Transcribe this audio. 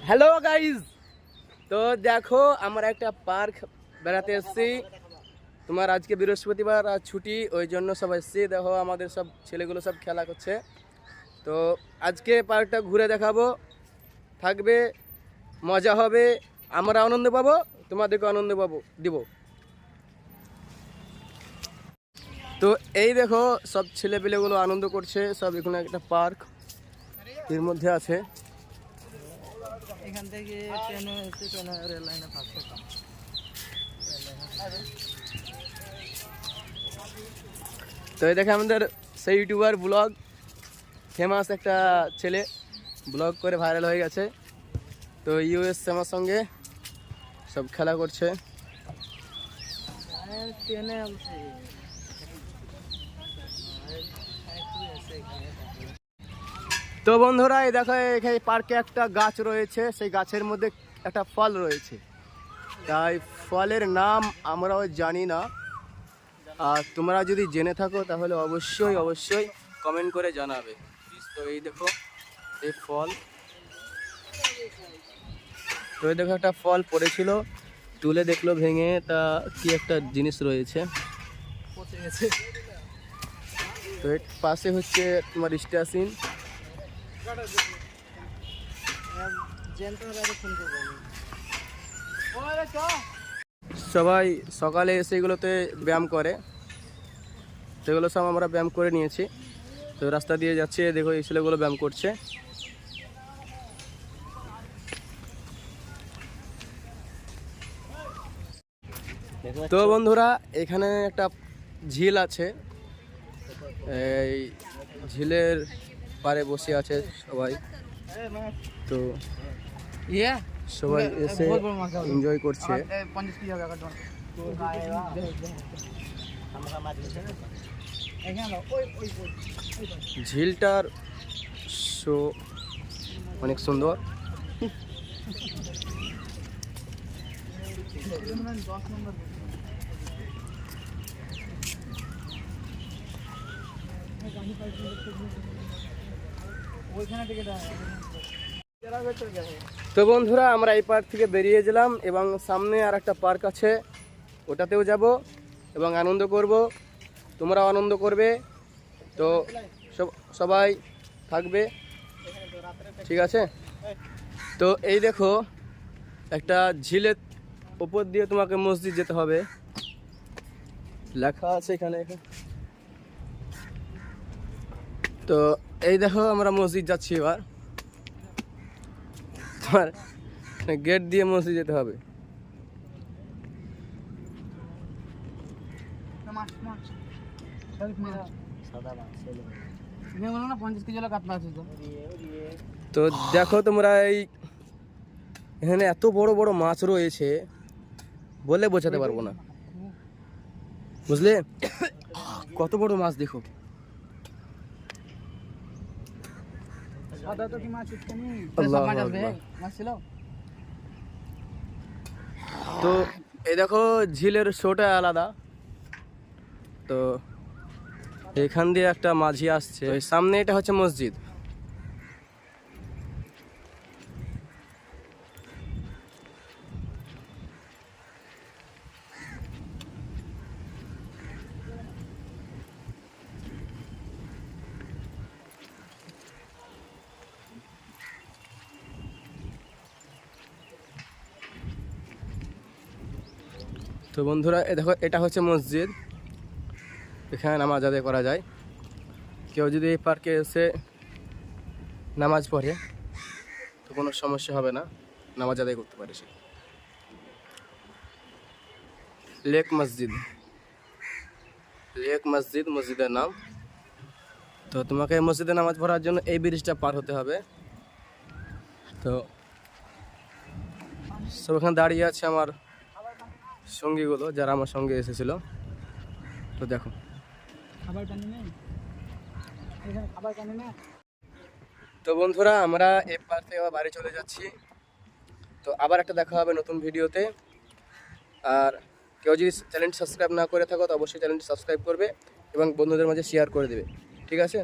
Hello guys, তো দেখো আমরা একটা পার্ক বেড়াতে এসেছি। তোমার আজকে বৃহস্পতিবার আর ছুটি, ওই জন্য সব এসেছি। দেখো আমাদের সব ছেলেগুলো সব খেলা করছে। তো আজকে পার্কটা ঘুরে দেখাবো, থাকবে, মজা হবে, আমরা আনন্দ পাবো, তোমাদেরকে আনন্দ পাবো দিব। তো এই দেখো সব ছেলেপেলেগুলো আনন্দ করছে, সব এখানে একটা পার্ক এর মধ্যে আছে। এখান থেকে ট্রেনে রেল লাইনে থাকতে তো এই দেখে আমাদের সেই ইউটিউবার ব্লগ, ফেমাস একটা ছেলে, ব্লগ করে ভাইরাল হয়ে গেছে। তো ইউএস আমার সঙ্গে সব খেলা করছে। ট্রেনে তো বন্ধুরা এই দেখো এখানে পার্কে একটা গাছ রয়েছে, সেই গাছের মধ্যে একটা ফল রয়েছে। তাই ফলের নাম আমরাও জানি না, আর তোমরা যদি জেনে থাকো তাহলে অবশ্যই অবশ্যই কমেন্ট করে জানাবে। তো এই দেখো এই ফল, তো এই দেখো একটা ফল পড়েছিল, তুলে দেখলো ভেঙে, তা কি একটা জিনিস রয়েছে। পচে গেছে। তো এর পাশে হচ্ছে তোমার স্টেশন। সবাই সকালে এসে এগুলোতে ব্যায়াম করে, সেগুলো সব আমরা ব্যায়াম করে নিয়েছি। তো রাস্তা দিয়ে যাচ্ছে, দেখো এই ছেলেগুলো ব্যায়াম করছে। তো বন্ধুরা এখানে একটা ঝিল আছে, এই ঝিলের পাড়ে বসে আছে সবাই। তো সবাই এসে এনজয় করছে। ঝিলটার শো অনেক সুন্দর। তো বন্ধুরা আমরা এই পার্ক থেকে বেরিয়ে গেলাম, এবং সামনে আর একটা পার্ক আছে, ওটাতেও যাব এবং আনন্দ করব, তোমরাও আনন্দ করবে। তো সবাই থাকবে, ঠিক আছে? তো এই দেখো একটা ঝিলের উপর দিয়ে তোমাকে মসজিদ যেতে হবে, লেখা আছে এখানে। তো এই দেখো আমরা মসজিদ যাচ্ছি এবার, তোমার গেট দিয়ে মসজিদ যেতে হবে। তো দেখো তোমরা এই এখানে এত বড় বড় মাছ রয়েছে, বলে বোঝাতে পারবো না, বুঝলে? কত বড় মাছ দেখো। তো এই দেখো ঝিলের শোটা আলাদা। তো এখান দিয়ে একটা মাঝি আসছে, সামনে এটা হচ্ছে মসজিদ। তো বন্ধুরা এ দেখো এটা হচ্ছে মসজিদ, এখানে নামাজ আদায় করা যায়। কেউ যদি এই পার্কে এসে নামাজ পড়ে তো কোনো সমস্যা হবে না, নামাজ আদায় করতে পারে সে। লেক মসজিদ, লেক মসজিদ মসজিদের নাম। তো তোমাকে এই মসজিদে নামাজ পড়ার জন্য এই ব্রিজটা পার হতে হবে। তো সব এখানে দাঁড়িয়ে আছে আমার সঙ্গীগুলো, যারা আমার সঙ্গে এসেছিল। তো দেখো তো বন্ধুরা আমরা এই পার থেকে আবার বাড়ি চলে যাচ্ছি। তো আবার একটা দেখা হবে নতুন ভিডিওতে। আর কেউ যদি চ্যানেলটি সাবস্ক্রাইব না করে থাকো তো অবশ্যই চ্যানেলটি সাবস্ক্রাইব করবে এবং বন্ধুদের মাঝে শেয়ার করে দেবে, ঠিক আছে?